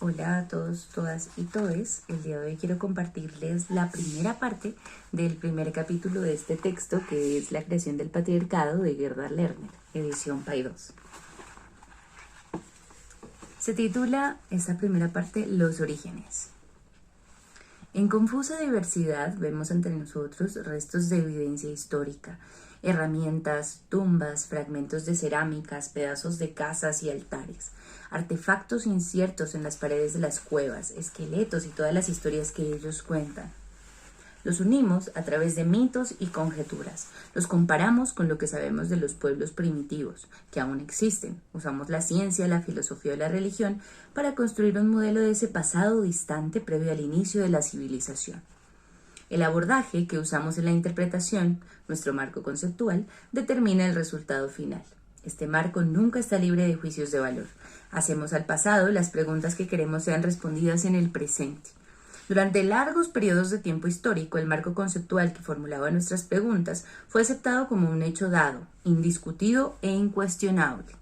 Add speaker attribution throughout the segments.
Speaker 1: Hola a todos, todas y todes. El día de hoy quiero compartirles la primera parte del primer capítulo de este texto, que es La creación del patriarcado de Gerda Lerner, edición Paidós. Se titula esta primera parte Los orígenes. En confusa diversidad vemos ante nosotros restos de evidencia histórica, herramientas, tumbas, fragmentos de cerámicas, pedazos de casas y altares, artefactos inciertos en las paredes de las cuevas, esqueletos y todas las historias que ellos cuentan. Los unimos a través de mitos y conjeturas. Los comparamos con lo que sabemos de los pueblos primitivos, que aún existen. Usamos la ciencia, la filosofía o la religión para construir un modelo de ese pasado distante previo al inicio de la civilización. El abordaje que usamos en la interpretación, nuestro marco conceptual, determina el resultado final. Este marco nunca está libre de juicios de valor. Hacemos al pasado las preguntas que queremos sean respondidas en el presente. Durante largos periodos de tiempo histórico, el marco conceptual que formulaba nuestras preguntas fue aceptado como un hecho dado, indiscutido e incuestionable,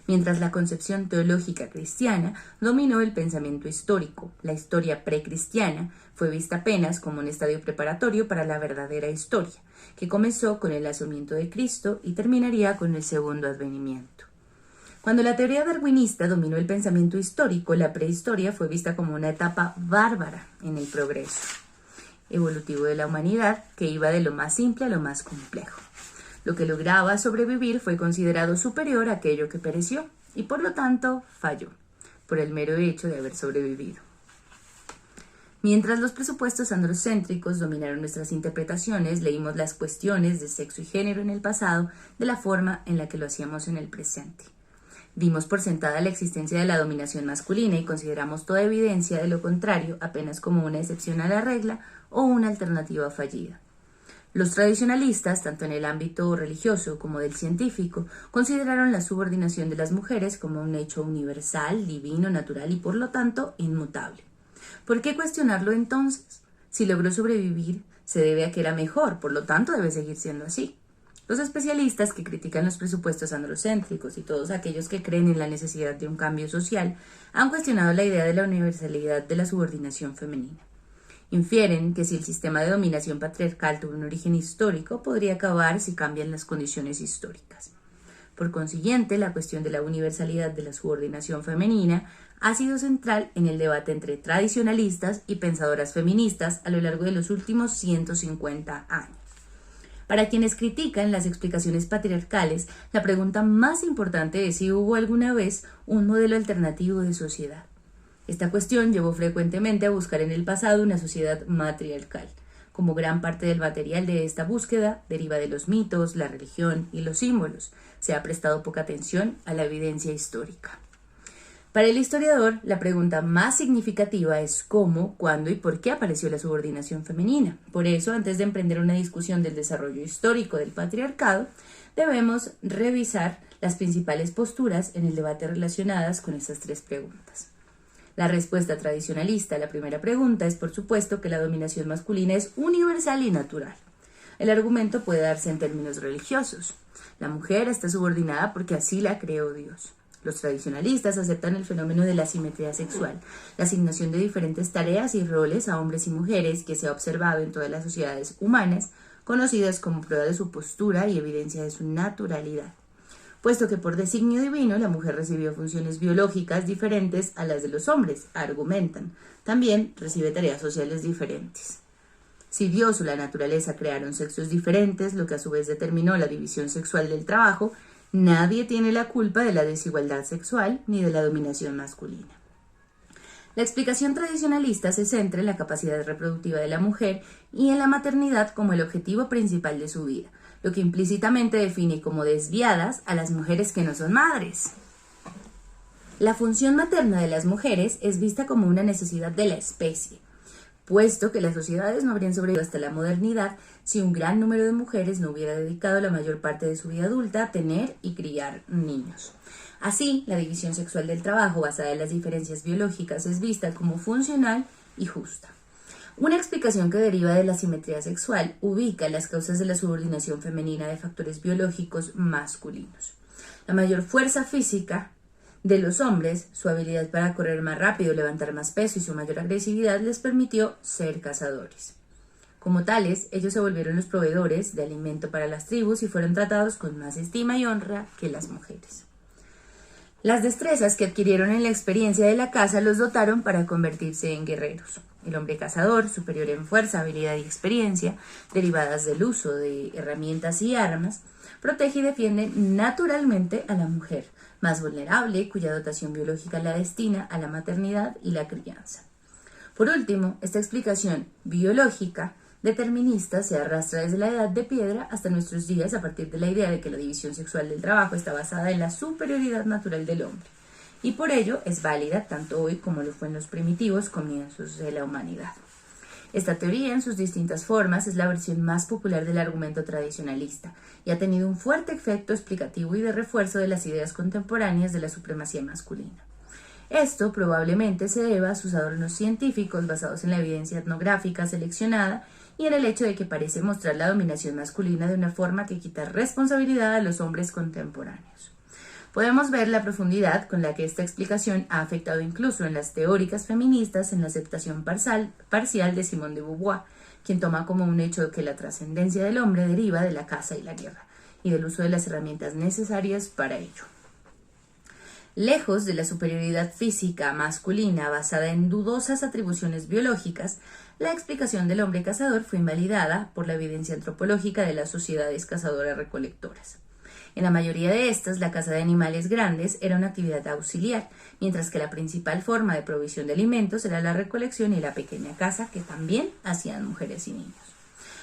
Speaker 1: mientras la concepción teológica cristiana dominó el pensamiento histórico. La historia precristiana fue vista apenas como un estadio preparatorio para la verdadera historia, que comenzó con el nacimiento de Cristo y terminaría con el segundo advenimiento. Cuando la teoría darwinista dominó el pensamiento histórico, la prehistoria fue vista como una etapa bárbara en el progreso evolutivo de la humanidad, que iba de lo más simple a lo más complejo. Lo que lograba sobrevivir fue considerado superior a aquello que pereció y por lo tanto falló, por el mero hecho de haber sobrevivido. Mientras los presupuestos androcéntricos dominaron nuestras interpretaciones, leímos las cuestiones de sexo y género en el pasado de la forma en la que lo hacíamos en el presente. Dimos por sentada la existencia de la dominación masculina y consideramos toda evidencia de lo contrario apenas como una excepción a la regla o una alternativa fallida. Los tradicionalistas, tanto en el ámbito religioso como del científico, consideraron la subordinación de las mujeres como un hecho universal, divino, natural y por lo tanto inmutable. ¿Por qué cuestionarlo entonces? Si logró sobrevivir, se debe a que era mejor, por lo tanto debe seguir siendo así. Los especialistas que critican los presupuestos androcéntricos y todos aquellos que creen en la necesidad de un cambio social han cuestionado la idea de la universalidad de la subordinación femenina. Infieren que si el sistema de dominación patriarcal tuvo un origen histórico, podría acabar si cambian las condiciones históricas. Por consiguiente, la cuestión de la universalidad de la subordinación femenina ha sido central en el debate entre tradicionalistas y pensadoras feministas a lo largo de los últimos 150 años. Para quienes critican las explicaciones patriarcales, la pregunta más importante es si hubo alguna vez un modelo alternativo de sociedad. Esta cuestión llevó frecuentemente a buscar en el pasado una sociedad matriarcal. Como gran parte del material de esta búsqueda deriva de los mitos, la religión y los símbolos, se ha prestado poca atención a la evidencia histórica. Para el historiador, la pregunta más significativa es cómo, cuándo y por qué apareció la subordinación femenina. Por eso, antes de emprender una discusión del desarrollo histórico del patriarcado, debemos revisar las principales posturas en el debate relacionadas con estas tres preguntas. La respuesta tradicionalista a la primera pregunta es, por supuesto, que la dominación masculina es universal y natural. El argumento puede darse en términos religiosos. La mujer está subordinada porque así la creó Dios. Los tradicionalistas aceptan el fenómeno de la asimetría sexual, la asignación de diferentes tareas y roles a hombres y mujeres que se ha observado en todas las sociedades humanas, conocidas como prueba de su postura y evidencia de su naturalidad. Puesto que por designio divino la mujer recibió funciones biológicas diferentes a las de los hombres, argumentan. También recibe tareas sociales diferentes. Si Dios o la naturaleza crearon sexos diferentes, lo que a su vez determinó la división sexual del trabajo, nadie tiene la culpa de la desigualdad sexual ni de la dominación masculina. La explicación tradicionalista se centra en la capacidad reproductiva de la mujer y en la maternidad como el objetivo principal de su vida, lo que implícitamente define como desviadas a las mujeres que no son madres. La función materna de las mujeres es vista como una necesidad de la especie, puesto que las sociedades no habrían sobrevivido hasta la modernidad si un gran número de mujeres no hubiera dedicado la mayor parte de su vida adulta a tener y criar niños. Así, la división sexual del trabajo basada en las diferencias biológicas es vista como funcional y justa. Una explicación que deriva de la simetría sexual ubica las causas de la subordinación femenina de factores biológicos masculinos. La mayor fuerza física De los hombres, su habilidad para correr más rápido, levantar más peso y su mayor agresividad les permitió ser cazadores. Como tales, ellos se volvieron los proveedores de alimento para las tribus y fueron tratados con más estima y honra que las mujeres. Las destrezas que adquirieron en la experiencia de la caza los dotaron para convertirse en guerreros. El hombre cazador, superior en fuerza, habilidad y experiencia, derivadas del uso de herramientas y armas, protege y defiende naturalmente a la mujer, más vulnerable, cuya dotación biológica la destina a la maternidad y la crianza. Por último, esta explicación biológica determinista se arrastra desde la edad de piedra hasta nuestros días a partir de la idea de que la división sexual del trabajo está basada en la superioridad natural del hombre, y por ello es válida tanto hoy como lo fue en los primitivos comienzos de la humanidad. Esta teoría, en sus distintas formas, es la versión más popular del argumento tradicionalista y ha tenido un fuerte efecto explicativo y de refuerzo de las ideas contemporáneas de la supremacía masculina. Esto probablemente se deba a sus adornos científicos basados en la evidencia etnográfica seleccionada y en el hecho de que parece mostrar la dominación masculina de una forma que quita responsabilidad a los hombres contemporáneos. Podemos ver la profundidad con la que esta explicación ha afectado incluso en las teóricas feministas en la aceptación parcial de Simone de Beauvoir, quien toma como un hecho que la trascendencia del hombre deriva de la caza y la guerra, y del uso de las herramientas necesarias para ello. Lejos de la superioridad física masculina basada en dudosas atribuciones biológicas, la explicación del hombre cazador fue invalidada por la evidencia antropológica de las sociedades cazadoras-recolectoras. En la mayoría de estas, la caza de animales grandes era una actividad auxiliar, mientras que la principal forma de provisión de alimentos era la recolección y la pequeña caza que también hacían mujeres y niños.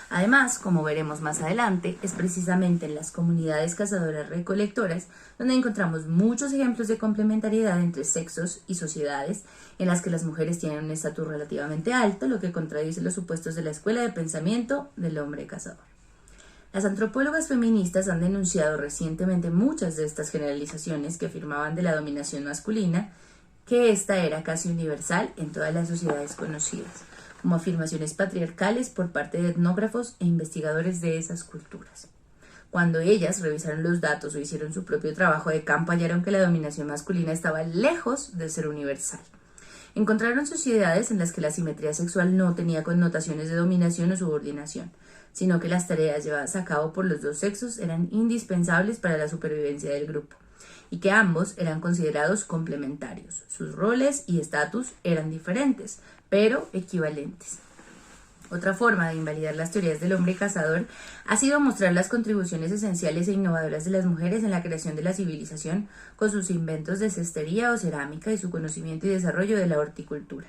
Speaker 1: Además, como veremos más adelante, es precisamente en las comunidades cazadoras-recolectoras donde encontramos muchos ejemplos de complementariedad entre sexos y sociedades en las que las mujeres tienen un estatus relativamente alto, lo que contradice los supuestos de la escuela de pensamiento del hombre cazador. Las antropólogas feministas han denunciado recientemente muchas de estas generalizaciones que afirmaban de la dominación masculina, que ésta era casi universal en todas las sociedades conocidas, como afirmaciones patriarcales por parte de etnógrafos e investigadores de esas culturas. Cuando ellas revisaron los datos o hicieron su propio trabajo de campo, hallaron que la dominación masculina estaba lejos de ser universal. Encontraron sociedades en las que la simetría sexual no tenía connotaciones de dominación o subordinación, sino que las tareas llevadas a cabo por los dos sexos eran indispensables para la supervivencia del grupo, y que ambos eran considerados complementarios. Sus roles y estatus eran diferentes, pero equivalentes. Otra forma de invalidar las teorías del hombre cazador ha sido mostrar las contribuciones esenciales e innovadoras de las mujeres en la creación de la civilización con sus inventos de cestería o cerámica y su conocimiento y desarrollo de la horticultura.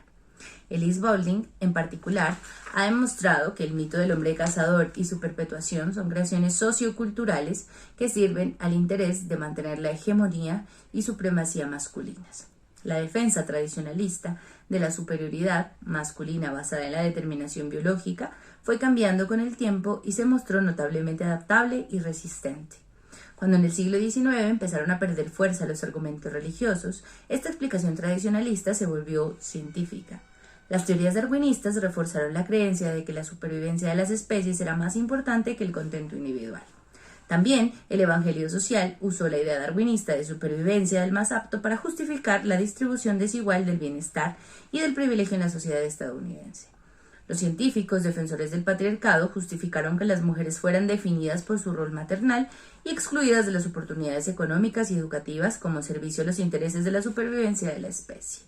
Speaker 1: Elise Boulding, en particular, ha demostrado que el mito del hombre cazador y su perpetuación son creaciones socioculturales que sirven al interés de mantener la hegemonía y supremacía masculinas. La defensa tradicionalista de la superioridad masculina basada en la determinación biológica fue cambiando con el tiempo y se mostró notablemente adaptable y resistente. Cuando en el siglo XIX empezaron a perder fuerza los argumentos religiosos, esta explicación tradicionalista se volvió científica. Las teorías darwinistas reforzaron la creencia de que la supervivencia de las especies era más importante que el contento individual. También el evangelio social usó la idea darwinista de supervivencia del más apto para justificar la distribución desigual del bienestar y del privilegio en la sociedad estadounidense. Los científicos defensores del patriarcado justificaron que las mujeres fueran definidas por su rol maternal y excluidas de las oportunidades económicas y educativas como servicio a los intereses de la supervivencia de la especie.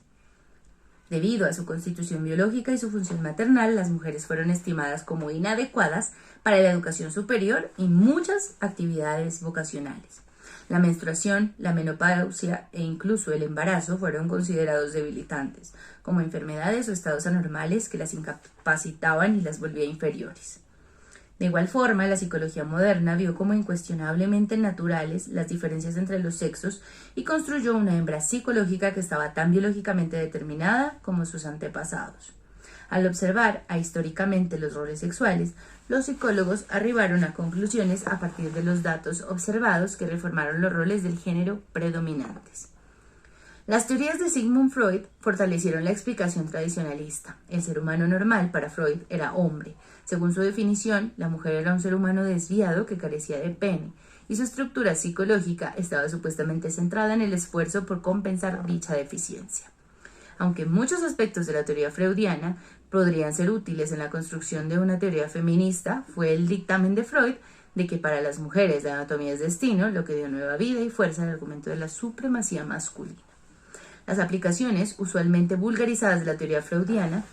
Speaker 1: Debido a su constitución biológica y su función maternal, las mujeres fueron estimadas como inadecuadas para la educación superior y muchas actividades vocacionales. La menstruación, la menopausia e incluso el embarazo fueron considerados debilitantes, como enfermedades o estados anormales que las incapacitaban y las volvía inferiores. De igual forma, la psicología moderna vio como incuestionablemente naturales las diferencias entre los sexos y construyó una hembra psicológica que estaba tan biológicamente determinada como sus antepasados. Al observar ahistóricamente los roles sexuales, los psicólogos arribaron a conclusiones a partir de los datos observados que reformaron los roles del género predominantes. Las teorías de Sigmund Freud fortalecieron la explicación tradicionalista. El ser humano normal para Freud era hombre. Según su definición, la mujer era un ser humano desviado que carecía de pene, y su estructura psicológica estaba supuestamente centrada en el esfuerzo por compensar dicha deficiencia. Aunque muchos aspectos de la teoría freudiana podrían ser útiles en la construcción de una teoría feminista, fue el dictamen de Freud de que para las mujeres la anatomía es destino, lo que dio nueva vida y fuerza al argumento de la supremacía masculina. Las aplicaciones, usualmente vulgarizadas de la teoría freudiana,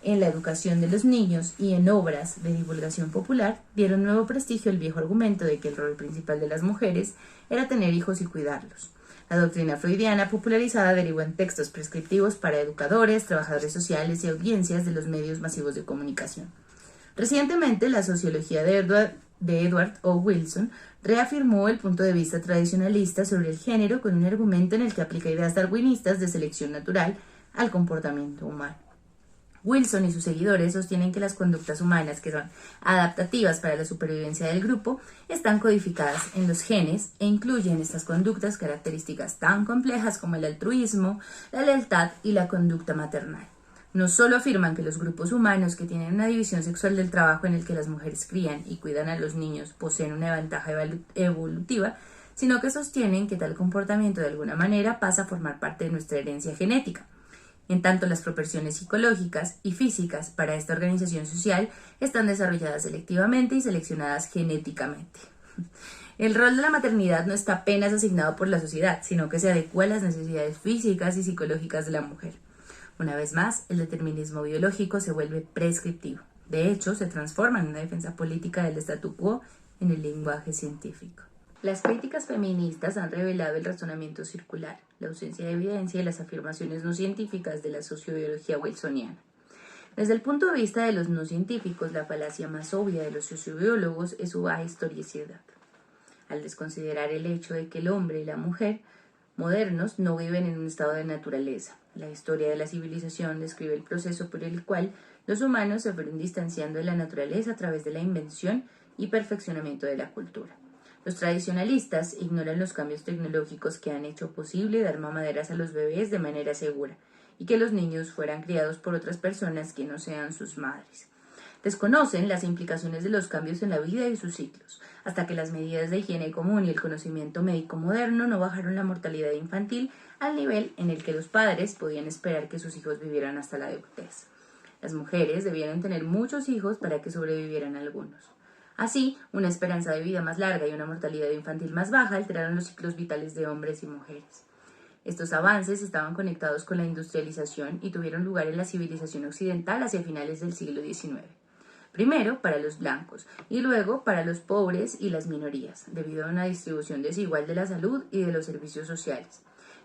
Speaker 1: en la educación de los niños y en obras de divulgación popular, dieron nuevo prestigio al viejo argumento de que el rol principal de las mujeres era tener hijos y cuidarlos. La doctrina freudiana popularizada derivó en textos prescriptivos para educadores, trabajadores sociales y audiencias de los medios masivos de comunicación. Recientemente, la sociología de Edward O. Wilson reafirmó el punto de vista tradicionalista sobre el género con un argumento en el que aplica ideas darwinistas de selección natural al comportamiento humano. Wilson y sus seguidores sostienen que las conductas humanas, que son adaptativas para la supervivencia del grupo, están codificadas en los genes e incluyen estas conductas características tan complejas como el altruismo, la lealtad y la conducta maternal. No solo afirman que los grupos humanos que tienen una división sexual del trabajo en el que las mujeres crían y cuidan a los niños poseen una ventaja evolutiva, sino que sostienen que tal comportamiento de alguna manera pasa a formar parte de nuestra herencia genética. En tanto, las proporciones psicológicas y físicas para esta organización social están desarrolladas selectivamente y seleccionadas genéticamente. El rol de la maternidad no está apenas asignado por la sociedad, sino que se adecua a las necesidades físicas y psicológicas de la mujer. Una vez más, el determinismo biológico se vuelve prescriptivo. De hecho, se transforma en una defensa política del statu quo en el lenguaje científico. Las críticas feministas han revelado el razonamiento circular, la ausencia de evidencia y las afirmaciones no científicas de la sociobiología wilsoniana. Desde el punto de vista de los no científicos, la falacia más obvia de los sociobiólogos es su ahistoricidad, al desconsiderar el hecho de que el hombre y la mujer modernos no viven en un estado de naturaleza. La historia de la civilización describe el proceso por el cual los humanos se fueron distanciando de la naturaleza a través de la invención y perfeccionamiento de la cultura. Los tradicionalistas ignoran los cambios tecnológicos que han hecho posible dar mamaderas a los bebés de manera segura y que los niños fueran criados por otras personas que no sean sus madres. Desconocen las implicaciones de los cambios en la vida y sus ciclos, hasta que las medidas de higiene común y el conocimiento médico moderno no bajaron la mortalidad infantil al nivel en el que los padres podían esperar que sus hijos vivieran hasta la adultez. Las mujeres debieron tener muchos hijos para que sobrevivieran algunos. Así, una esperanza de vida más larga y una mortalidad infantil más baja alteraron los ciclos vitales de hombres y mujeres. Estos avances estaban conectados con la industrialización y tuvieron lugar en la civilización occidental hacia finales del siglo XIX. Primero para los blancos y luego para los pobres y las minorías, debido a una distribución desigual de la salud y de los servicios sociales.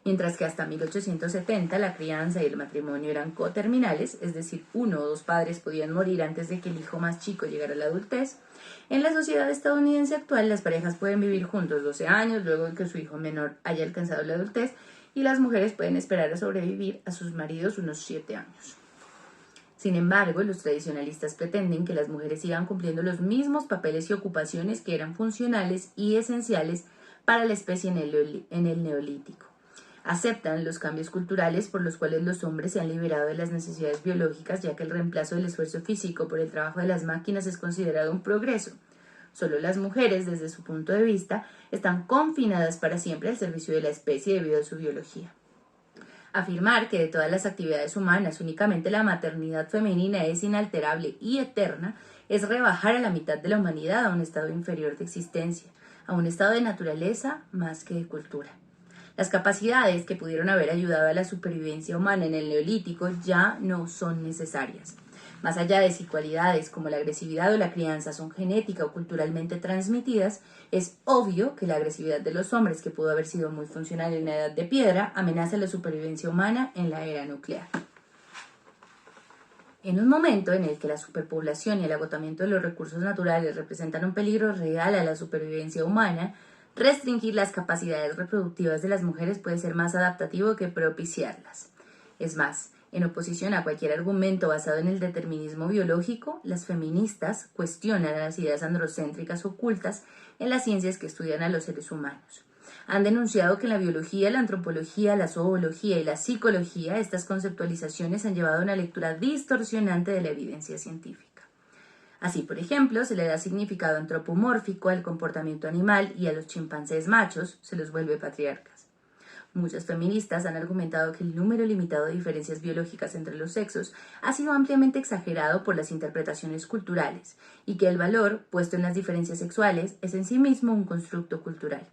Speaker 1: Mientras que hasta 1870 la crianza y el matrimonio eran coterminales, es decir, uno o dos padres podían morir antes de que el hijo más chico llegara a la adultez, en la sociedad estadounidense actual las parejas pueden vivir juntos 12 años luego de que su hijo menor haya alcanzado la adultez y las mujeres pueden esperar a sobrevivir a sus maridos unos 7 años. Sin embargo, los tradicionalistas pretenden que las mujeres sigan cumpliendo los mismos papeles y ocupaciones que eran funcionales y esenciales para la especie en el neolítico. Aceptan los cambios culturales por los cuales los hombres se han liberado de las necesidades biológicas, ya que el reemplazo del esfuerzo físico por el trabajo de las máquinas es considerado un progreso. Solo las mujeres, desde su punto de vista, están confinadas para siempre al servicio de la especie debido a su biología. Afirmar que de todas las actividades humanas únicamente la maternidad femenina es inalterable y eterna es rebajar a la mitad de la humanidad a un estado inferior de existencia, a un estado de naturaleza más que de cultura. Las capacidades que pudieron haber ayudado a la supervivencia humana en el Neolítico ya no son necesarias. Más allá de si cualidades como la agresividad o la crianza son genética o culturalmente transmitidas, es obvio que la agresividad de los hombres, que pudo haber sido muy funcional en la Edad de Piedra, amenaza la supervivencia humana en la era nuclear. En un momento en el que la superpoblación y el agotamiento de los recursos naturales representan un peligro real a la supervivencia humana, restringir las capacidades reproductivas de las mujeres puede ser más adaptativo que propiciarlas. Es más, en oposición a cualquier argumento basado en el determinismo biológico, las feministas cuestionan las ideas androcéntricas ocultas en las ciencias que estudian a los seres humanos. Han denunciado que en la biología, la antropología, la zoología y la psicología, estas conceptualizaciones han llevado a una lectura distorsionante de la evidencia científica. Así, por ejemplo, se le da significado antropomórfico al comportamiento animal y a los chimpancés machos se los vuelve patriarcas. Muchas feministas han argumentado que el número limitado de diferencias biológicas entre los sexos ha sido ampliamente exagerado por las interpretaciones culturales y que el valor puesto en las diferencias sexuales es en sí mismo un constructo cultural.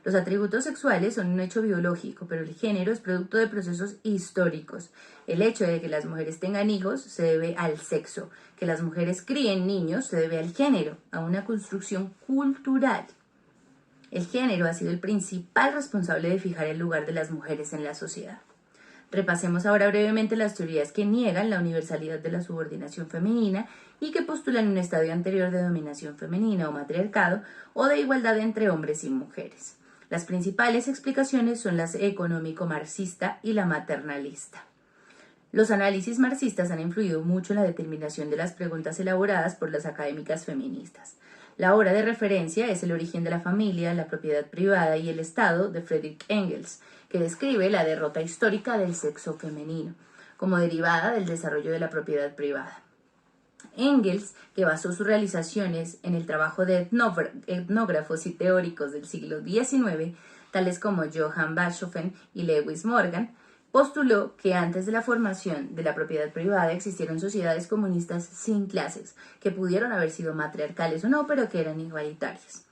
Speaker 1: Los atributos sexuales son un hecho biológico, pero el género es producto de procesos históricos. El hecho de que las mujeres tengan hijos se debe al sexo, que las mujeres críen niños se debe al género, a una construcción cultural. El género ha sido el principal responsable de fijar el lugar de las mujeres en la sociedad. Repasemos ahora brevemente las teorías que niegan la universalidad de la subordinación femenina y que postulan un estadio anterior de dominación femenina o matriarcado o de igualdad entre hombres y mujeres. Las principales explicaciones son las económico-marxista y la maternalista. Los análisis marxistas han influido mucho en la determinación de las preguntas elaboradas por las académicas feministas. La obra de referencia es El origen de la familia, la propiedad privada y el Estado de Friedrich Engels, que describe la derrota histórica del sexo femenino, como derivada del desarrollo de la propiedad privada. Engels, que basó sus realizaciones en el trabajo de etnógrafos y teóricos del siglo XIX, tales como Johann Bachofen y Lewis Morgan, postuló que antes de la formación de la propiedad privada existieron sociedades comunistas sin clases, que pudieron haber sido matriarcales o no, pero que eran igualitarias.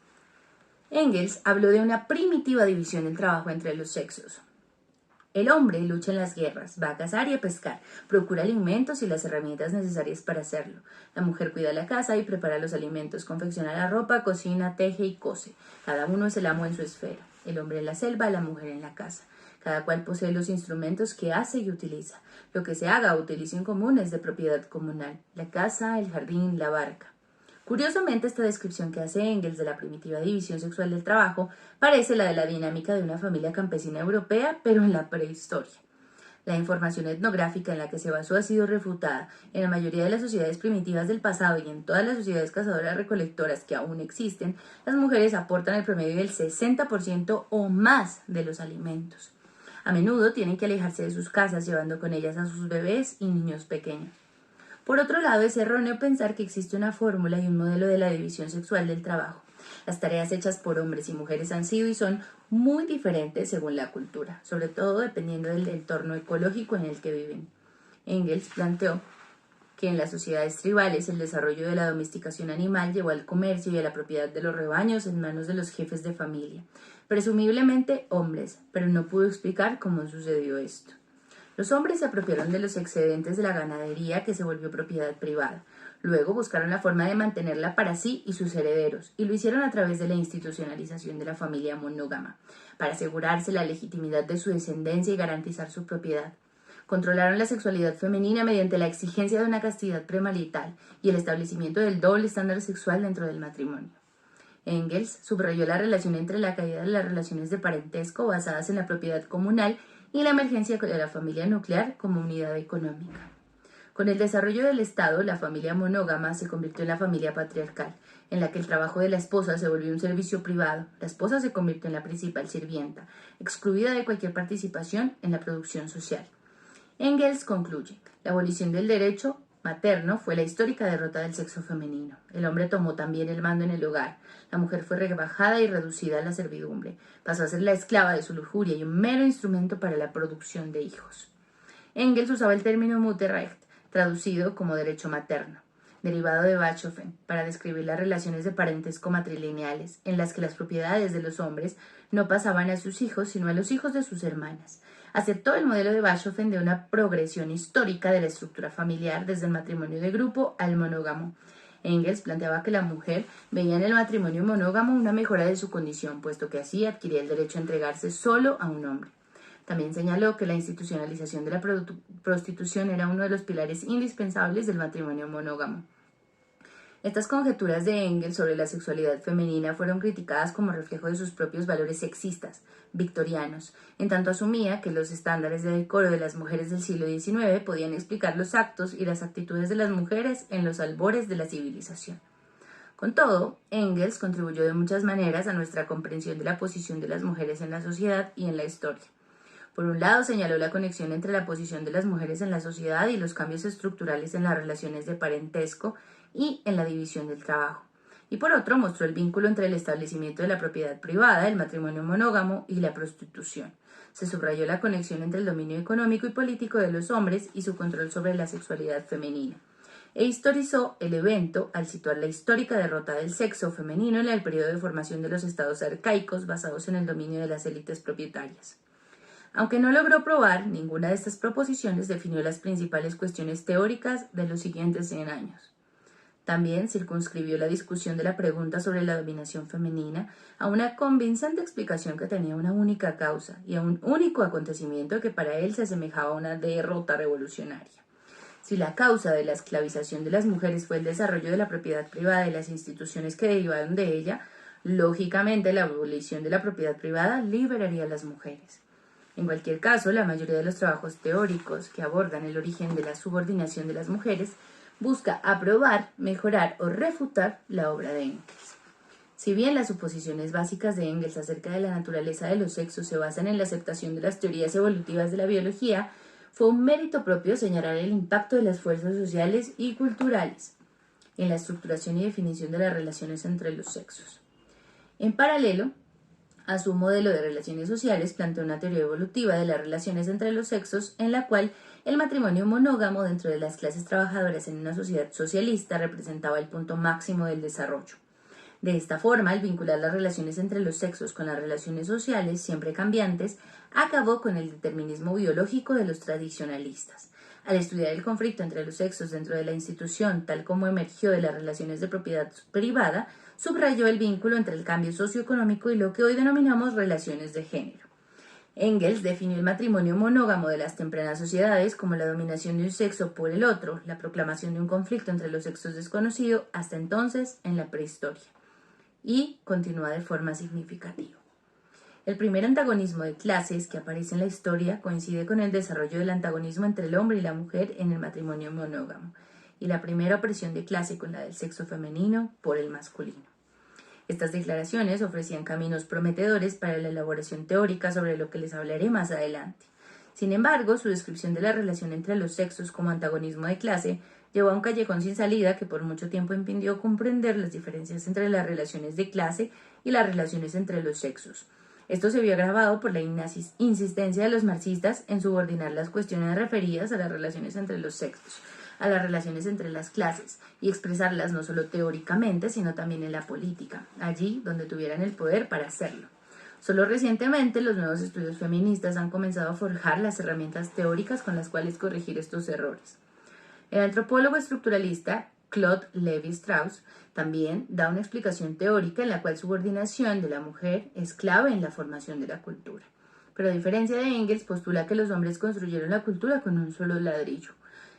Speaker 1: Engels habló de una primitiva división del trabajo entre los sexos. El hombre lucha en las guerras, va a cazar y a pescar, procura alimentos y las herramientas necesarias para hacerlo. La mujer cuida la casa y prepara los alimentos, confecciona la ropa, cocina, teje y cose. Cada uno es el amo en su esfera. El hombre en la selva, la mujer en la casa. Cada cual posee los instrumentos que hace y utiliza. Lo que se haga o utilice en común es de propiedad comunal. La casa, el jardín, la barca. Curiosamente, esta descripción que hace Engels de la primitiva división sexual del trabajo parece la de la dinámica de una familia campesina europea, pero en la prehistoria. La información etnográfica en la que se basó ha sido refutada. En la mayoría de las sociedades primitivas del pasado y en todas las sociedades cazadoras-recolectoras que aún existen, las mujeres aportan el promedio del 60% o más de los alimentos. A menudo tienen que alejarse de sus casas llevando con ellas a sus bebés y niños pequeños. Por otro lado, es erróneo pensar que existe una fórmula y un modelo de la división sexual del trabajo. Las tareas hechas por hombres y mujeres han sido y son muy diferentes según la cultura, sobre todo dependiendo del entorno ecológico en el que viven. Engels planteó que en las sociedades tribales el desarrollo de la domesticación animal llevó al comercio y a la propiedad de los rebaños en manos de los jefes de familia, presumiblemente hombres, pero no pudo explicar cómo sucedió esto. Los hombres se apropiaron de los excedentes de la ganadería que se volvió propiedad privada. Luego buscaron la forma de mantenerla para sí y sus herederos, y lo hicieron a través de la institucionalización de la familia monógama, para asegurarse la legitimidad de su descendencia y garantizar su propiedad. Controlaron la sexualidad femenina mediante la exigencia de una castidad premarital y el establecimiento del doble estándar sexual dentro del matrimonio. Engels subrayó la relación entre la caída de las relaciones de parentesco basadas en la propiedad comunal y la emergencia de la familia nuclear como unidad económica. Con el desarrollo del Estado, la familia monógama se convirtió en la familia patriarcal, en la que el trabajo de la esposa se volvió un servicio privado. La esposa se convirtió en la principal sirvienta, excluida de cualquier participación en la producción social. Engels concluye: la abolición del derecho materno fue la histórica derrota del sexo femenino. El hombre tomó también el mando en el hogar. La mujer fue rebajada y reducida a la servidumbre. Pasó a ser la esclava de su lujuria y un mero instrumento para la producción de hijos. Engels usaba el término Mutterrecht, traducido como derecho materno, derivado de Bachofen, para describir las relaciones de parentesco matrilineales, en las que las propiedades de los hombres no pasaban a sus hijos, sino a los hijos de sus hermanas. Aceptó el modelo de Bachofen de una progresión histórica de la estructura familiar desde el matrimonio de grupo al monógamo. Engels planteaba que la mujer veía en el matrimonio monógamo una mejora de su condición, puesto que así adquiría el derecho a entregarse solo a un hombre. También señaló que la institucionalización de la prostitución era uno de los pilares indispensables del matrimonio monógamo. Estas conjeturas de Engels sobre la sexualidad femenina fueron criticadas como reflejo de sus propios valores sexistas, victorianos, en tanto asumía que los estándares de decoro de las mujeres del siglo XIX podían explicar los actos y las actitudes de las mujeres en los albores de la civilización. Con todo, Engels contribuyó de muchas maneras a nuestra comprensión de la posición de las mujeres en la sociedad y en la historia. Por un lado, señaló la conexión entre la posición de las mujeres en la sociedad y los cambios estructurales en las relaciones de parentesco y en la división del trabajo. Y por otro, mostró el vínculo entre el establecimiento de la propiedad privada, el matrimonio monógamo y la prostitución. Se subrayó la conexión entre el dominio económico y político de los hombres y su control sobre la sexualidad femenina. E historizó el evento al situar la histórica derrota del sexo femenino en el periodo de formación de los estados arcaicos basados en el dominio de las élites propietarias. Aunque no logró probar ninguna de estas proposiciones, definió las principales cuestiones teóricas de los siguientes 100 años. También circunscribió la discusión de la pregunta sobre la dominación femenina a una convincente explicación que tenía una única causa y a un único acontecimiento que para él se asemejaba a una derrota revolucionaria. Si la causa de la esclavización de las mujeres fue el desarrollo de la propiedad privada y las instituciones que derivaron de ella, lógicamente la abolición de la propiedad privada liberaría a las mujeres. En cualquier caso, la mayoría de los trabajos teóricos que abordan el origen de la subordinación de las mujeres busca aprobar, mejorar o refutar la obra de Engels. Si bien las suposiciones básicas de Engels acerca de la naturaleza de los sexos se basan en la aceptación de las teorías evolutivas de la biología, fue un mérito propio señalar el impacto de las fuerzas sociales y culturales en la estructuración y definición de las relaciones entre los sexos. En paralelo a su modelo de relaciones sociales, planteó una teoría evolutiva de las relaciones entre los sexos en la cual el matrimonio monógamo dentro de las clases trabajadoras en una sociedad socialista representaba el punto máximo del desarrollo. De esta forma, al vincular las relaciones entre los sexos con las relaciones sociales, siempre cambiantes, acabó con el determinismo biológico de los tradicionalistas. Al estudiar el conflicto entre los sexos dentro de la institución, tal como emergió de las relaciones de propiedad privada, subrayó el vínculo entre el cambio socioeconómico y lo que hoy denominamos relaciones de género. Engels definió el matrimonio monógamo de las tempranas sociedades como la dominación de un sexo por el otro, la proclamación de un conflicto entre los sexos desconocido hasta entonces en la prehistoria. Y continúa de forma significativa. El primer antagonismo de clases que aparece en la historia coincide con el desarrollo del antagonismo entre el hombre y la mujer en el matrimonio monógamo, y la primera opresión de clase con la del sexo femenino por el masculino. Estas declaraciones ofrecían caminos prometedores para la elaboración teórica sobre lo que les hablaré más adelante. Sin embargo, su descripción de la relación entre los sexos como antagonismo de clase llevó a un callejón sin salida que por mucho tiempo impidió comprender las diferencias entre las relaciones de clase y las relaciones entre los sexos. Esto se vio agravado por la insistencia de los marxistas en subordinar las cuestiones referidas a las relaciones entre los sexos, a las relaciones entre las clases, y expresarlas no solo teóricamente, sino también en la política, allí donde tuvieran el poder para hacerlo. Solo recientemente los nuevos estudios feministas han comenzado a forjar las herramientas teóricas con las cuales corregir estos errores. El antropólogo estructuralista Claude Lévi-Strauss también da una explicación teórica en la cual subordinación de la mujer es clave en la formación de la cultura. Pero a diferencia de Engels, postula que los hombres construyeron la cultura con un solo ladrillo.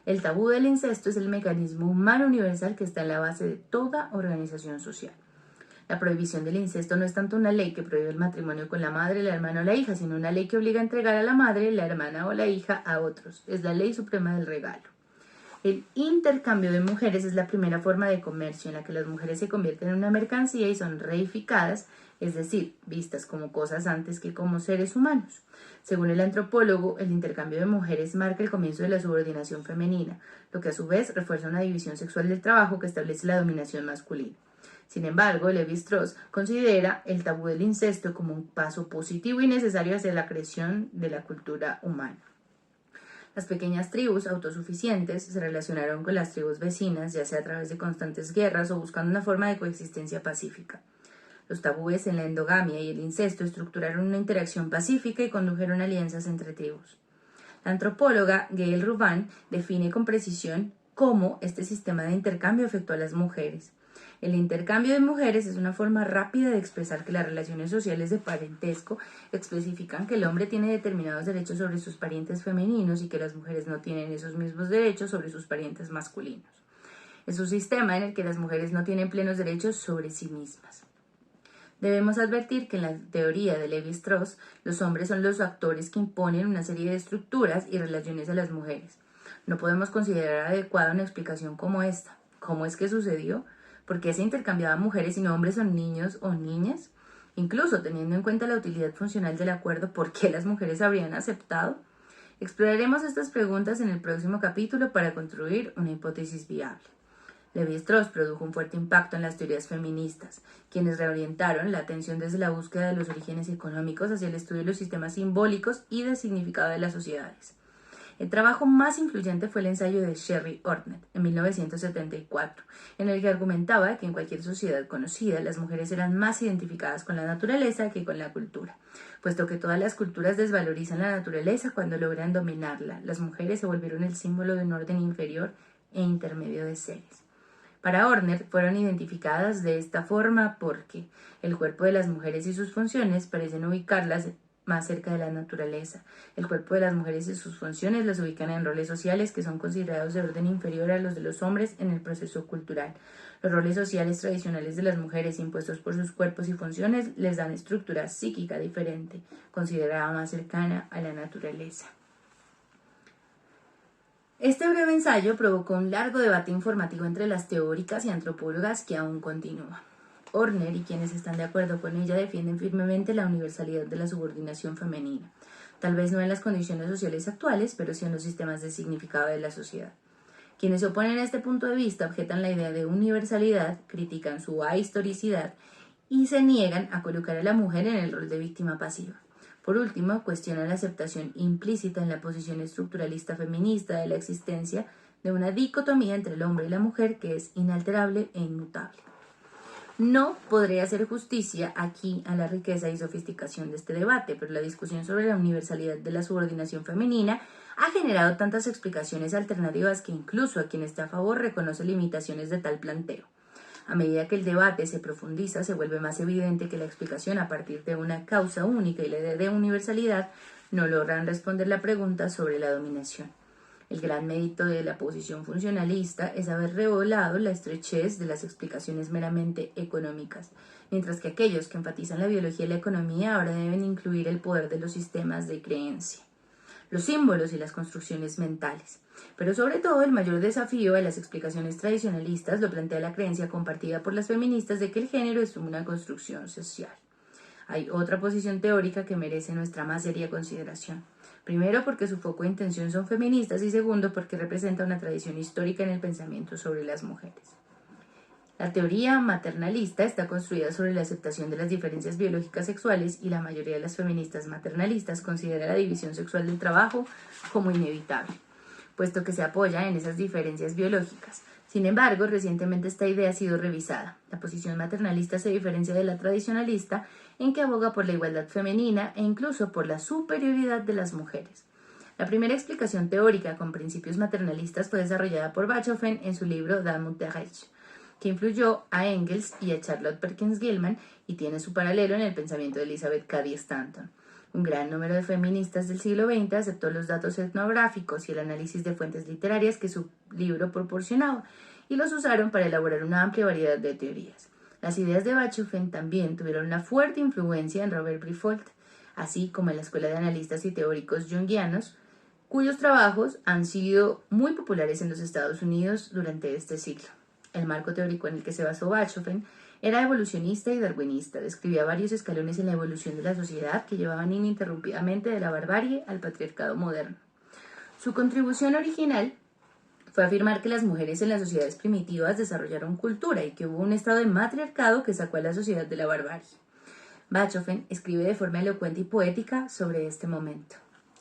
Speaker 1: El tabú del incesto es el mecanismo humano universal que está en la base de toda organización social. La prohibición del incesto no es tanto una ley que prohíbe el matrimonio con la madre, la hermana o la hija, sino una ley que obliga a entregar a la madre, la hermana o la hija a otros. Es la ley suprema del regalo. El intercambio de mujeres es la primera forma de comercio en la que las mujeres se convierten en una mercancía y son reificadas, es decir, vistas como cosas antes que como seres humanos. Según el antropólogo, el intercambio de mujeres marca el comienzo de la subordinación femenina, lo que a su vez refuerza una división sexual del trabajo que establece la dominación masculina. Sin embargo, Lévi-Strauss considera el tabú del incesto como un paso positivo y necesario hacia la creación de la cultura humana. Las pequeñas tribus autosuficientes se relacionaron con las tribus vecinas, ya sea a través de constantes guerras o buscando una forma de coexistencia pacífica. Los tabúes en la endogamia y el incesto estructuraron una interacción pacífica y condujeron alianzas entre tribus. La antropóloga Gail Rubin define con precisión cómo este sistema de intercambio afectó a las mujeres. El intercambio de mujeres es una forma rápida de expresar que las relaciones sociales de parentesco especifican que el hombre tiene determinados derechos sobre sus parientes femeninos y que las mujeres no tienen esos mismos derechos sobre sus parientes masculinos. Es un sistema en el que las mujeres no tienen plenos derechos sobre sí mismas. Debemos advertir que en la teoría de Lévi-Strauss, los hombres son los actores que imponen una serie de estructuras y relaciones a las mujeres. No podemos considerar adecuada una explicación como esta. ¿Cómo es que sucedió? ¿Por qué se intercambiaban mujeres y no hombres o niños o niñas? Incluso teniendo en cuenta la utilidad funcional del acuerdo, ¿por qué las mujeres habrían aceptado? Exploraremos estas preguntas en el próximo capítulo para construir una hipótesis viable. Levi-Strauss produjo un fuerte impacto en las teorías feministas, quienes reorientaron la atención desde la búsqueda de los orígenes económicos hacia el estudio de los sistemas simbólicos y del significado de las sociedades. El trabajo más influyente fue el ensayo de Sherry Ortner en 1974, en el que argumentaba que en cualquier sociedad conocida las mujeres eran más identificadas con la naturaleza que con la cultura, puesto que todas las culturas desvalorizan la naturaleza cuando logran dominarla. Las mujeres se volvieron el símbolo de un orden inferior e intermedio de seres. Para Ortner fueron identificadas de esta forma porque el cuerpo de las mujeres y sus funciones parecen ubicarlas más cerca de la naturaleza. El cuerpo de las mujeres y sus funciones las ubican en roles sociales que son considerados de orden inferior a los de los hombres en el proceso cultural. Los roles sociales tradicionales de las mujeres impuestos por sus cuerpos y funciones les dan estructura psíquica diferente, considerada más cercana a la naturaleza. Este breve ensayo provocó un largo debate informativo entre las teóricas y antropólogas que aún continúa. Ortner y quienes están de acuerdo con ella defienden firmemente la universalidad de la subordinación femenina, tal vez no en las condiciones sociales actuales, pero sí en los sistemas de significado de la sociedad. Quienes se oponen a este punto de vista objetan la idea de universalidad, critican su ahistoricidad y se niegan a colocar a la mujer en el rol de víctima pasiva. Por último, cuestionan la aceptación implícita en la posición estructuralista feminista de la existencia de una dicotomía entre el hombre y la mujer que es inalterable e inmutable. No podré hacer justicia aquí a la riqueza y sofisticación de este debate, pero la discusión sobre la universalidad de la subordinación femenina ha generado tantas explicaciones alternativas que incluso a quien esté a favor reconoce limitaciones de tal planteo. A medida que el debate se profundiza, se vuelve más evidente que la explicación a partir de una causa única y la idea de universalidad no logran responder la pregunta sobre la dominación. El gran mérito de la posición funcionalista es haber revelado la estrechez de las explicaciones meramente económicas, mientras que aquellos que enfatizan la biología y la economía ahora deben incluir el poder de los sistemas de creencia, los símbolos y las construcciones mentales. Pero sobre todo el mayor desafío de las explicaciones tradicionalistas lo plantea la creencia compartida por las feministas de que el género es una construcción social. Hay otra posición teórica que merece nuestra más seria consideración. Primero, porque su foco e intención son feministas y segundo, porque representa una tradición histórica en el pensamiento sobre las mujeres. La teoría maternalista está construida sobre la aceptación de las diferencias biológicas sexuales y la mayoría de las feministas maternalistas considera la división sexual del trabajo como inevitable, puesto que se apoya en esas diferencias biológicas. Sin embargo, recientemente esta idea ha sido revisada. La posición maternalista se diferencia de la tradicionalista en que aboga por la igualdad femenina e incluso por la superioridad de las mujeres. La primera explicación teórica con principios maternalistas fue desarrollada por Bachofen en su libro Das Mutterrecht, que influyó a Engels y a Charlotte Perkins Gilman y tiene su paralelo en el pensamiento de Elizabeth Cady Stanton. Un gran número de feministas del siglo XX aceptó los datos etnográficos y el análisis de fuentes literarias que su libro proporcionaba y los usaron para elaborar una amplia variedad de teorías. Las ideas de Bachofen también tuvieron una fuerte influencia en Robert Briffault, así como en la escuela de analistas y teóricos junguianos, cuyos trabajos han sido muy populares en los Estados Unidos durante este siglo. El marco teórico en el que se basó Bachofen era evolucionista y darwinista, describía varios escalones en la evolución de la sociedad que llevaban ininterrumpidamente de la barbarie al patriarcado moderno. Su contribución original fue afirmar que las mujeres en las sociedades primitivas desarrollaron cultura y que hubo un estado de matriarcado que sacó a la sociedad de la barbarie. Bachofen escribe de forma elocuente y poética sobre este momento.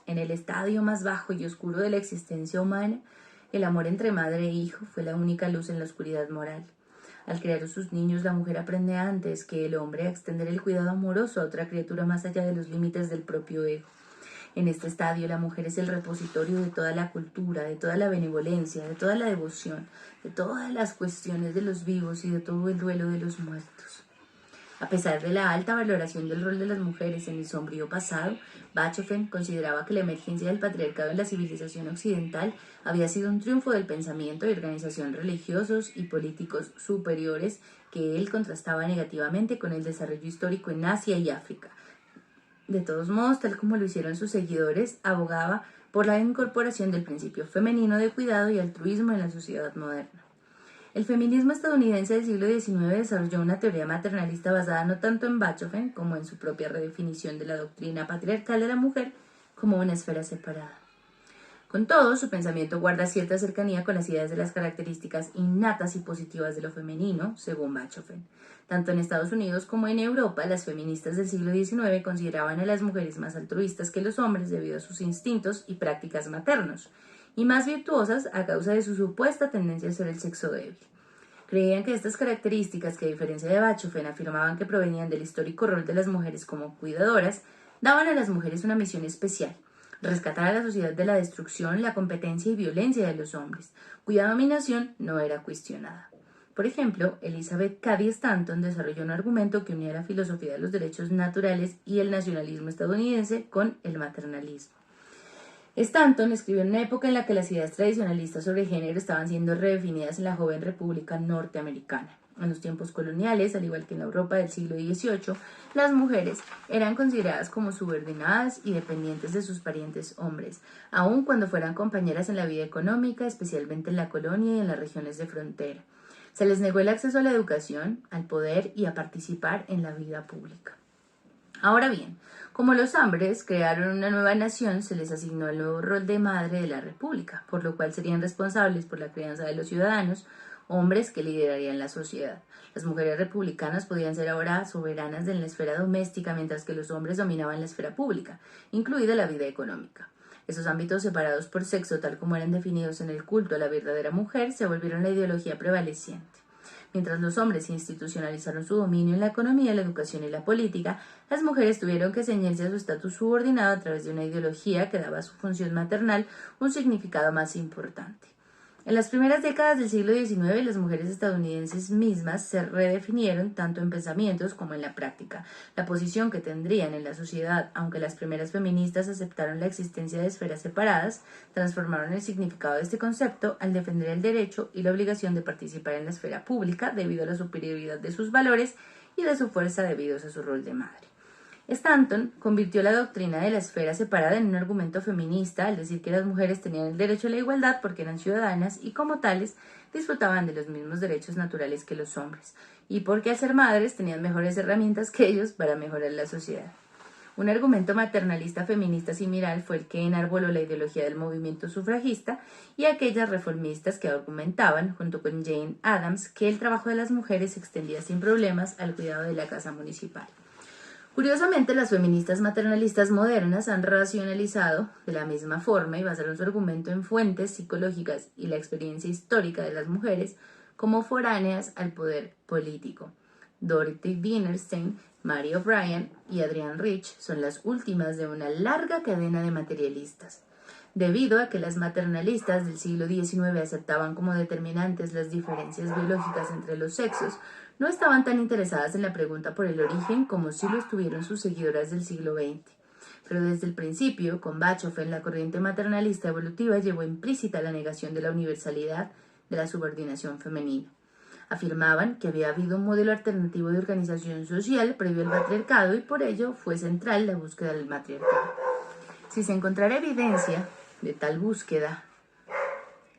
Speaker 1: En el estadio más bajo y oscuro de la existencia humana, el amor entre madre e hijo fue la única luz en la oscuridad moral. Al crear a sus niños, la mujer aprende antes que el hombre a extender el cuidado amoroso a otra criatura más allá de los límites del propio ego. En este estadio, la mujer es el repositorio de toda la cultura, de toda la benevolencia, de toda la devoción, de todas las cuestiones de los vivos y de todo el duelo de los muertos. A pesar de la alta valoración del rol de las mujeres en el sombrío pasado, Bachofen consideraba que la emergencia del patriarcado en la civilización occidental había sido un triunfo del pensamiento y organización religiosos y políticos superiores que él contrastaba negativamente con el desarrollo histórico en Asia y África. De todos modos, tal como lo hicieron sus seguidores, abogaba por la incorporación del principio femenino de cuidado y altruismo en la sociedad moderna. El feminismo estadounidense del siglo XIX desarrolló una teoría maternalista basada no tanto en Bachofen como en su propia redefinición de la doctrina patriarcal de la mujer como una esfera separada. Con todo, su pensamiento guarda cierta cercanía con las ideas de las características innatas y positivas de lo femenino, según Bachofen. Tanto en Estados Unidos como en Europa, las feministas del siglo XIX consideraban a las mujeres más altruistas que los hombres debido a sus instintos y prácticas maternos, y más virtuosas a causa de su supuesta tendencia a ser el sexo débil. Creían que estas características, que a diferencia de Bachofen afirmaban que provenían del histórico rol de las mujeres como cuidadoras, daban a las mujeres una misión especial: rescatar a la sociedad de la destrucción, la competencia y violencia de los hombres, cuya dominación no era cuestionada. Por ejemplo, Elizabeth Cady Stanton desarrolló un argumento que unía la filosofía de los derechos naturales y el nacionalismo estadounidense con el maternalismo. Stanton escribió en una época en la que las ideas tradicionalistas sobre género estaban siendo redefinidas en la joven república norteamericana. En los tiempos coloniales, al igual que en la Europa del siglo XVIII, las mujeres eran consideradas como subordinadas y dependientes de sus parientes hombres, aun cuando fueran compañeras en la vida económica, especialmente en la colonia y en las regiones de frontera. Se les negó el acceso a la educación, al poder y a participar en la vida pública. Ahora bien, como los hombres crearon una nueva nación, se les asignó el nuevo rol de madre de la república, por lo cual serían responsables por la crianza de los ciudadanos, hombres que liderarían la sociedad. Las mujeres republicanas podían ser ahora soberanas en la esfera doméstica, mientras que los hombres dominaban la esfera pública, incluida la vida económica. Esos ámbitos separados por sexo, tal como eran definidos en el culto a la verdadera mujer, se volvieron la ideología prevaleciente. Mientras los hombres institucionalizaron su dominio en la economía, la educación y la política, las mujeres tuvieron que ceñirse a su estatus subordinado a través de una ideología que daba a su función maternal un significado más importante. En las primeras décadas del siglo XIX, las mujeres estadounidenses mismas se redefinieron tanto en pensamientos como en la práctica, la posición que tendrían en la sociedad. Aunque las primeras feministas aceptaron la existencia de esferas separadas, transformaron el significado de este concepto al defender el derecho y la obligación de participar en la esfera pública debido a la superioridad de sus valores y de su fuerza debido a su rol de madre. Stanton convirtió la doctrina de la esfera separada en un argumento feminista al decir que las mujeres tenían el derecho a la igualdad porque eran ciudadanas y como tales disfrutaban de los mismos derechos naturales que los hombres, y porque al ser madres tenían mejores herramientas que ellos para mejorar la sociedad. Un argumento maternalista feminista similar fue el que enarboló la ideología del movimiento sufragista y aquellas reformistas que argumentaban, junto con Jane Addams, que el trabajo de las mujeres se extendía sin problemas al cuidado de la casa municipal. Curiosamente, las feministas maternalistas modernas han racionalizado de la misma forma y basaron su argumento en fuentes psicológicas y la experiencia histórica de las mujeres como foráneas al poder político. Dorothy Bernstein, Mary O'Brien y Adrienne Rich son las últimas de una larga cadena de materialistas. Debido a que las maternalistas del siglo XIX aceptaban como determinantes las diferencias biológicas entre los sexos, no estaban tan interesadas en la pregunta por el origen como sí lo estuvieron sus seguidoras del siglo XX. Pero desde el principio, con Bachofen, la corriente maternalista evolutiva llevó implícita la negación de la universalidad de la subordinación femenina. Afirmaban que había habido un modelo alternativo de organización social previo al patriarcado y por ello fue central la búsqueda del matriarcado. Si se encontrara evidencia de tal búsqueda,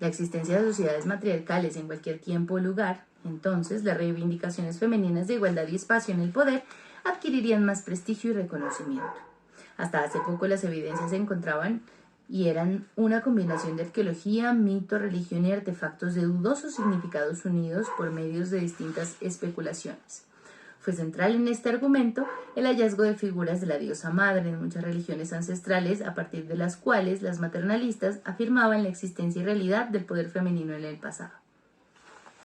Speaker 1: la existencia de sociedades matriarcales en cualquier tiempo o lugar, entonces las reivindicaciones femeninas de igualdad y espacio en el poder adquirirían más prestigio y reconocimiento. Hasta hace poco las evidencias se encontraban y eran una combinación de arqueología, mito, religión y artefactos de dudosos significados unidos por medios de distintas especulaciones. Fue central en este argumento el hallazgo de figuras de la diosa madre en muchas religiones ancestrales, a partir de las cuales las maternalistas afirmaban la existencia y realidad del poder femenino en el pasado.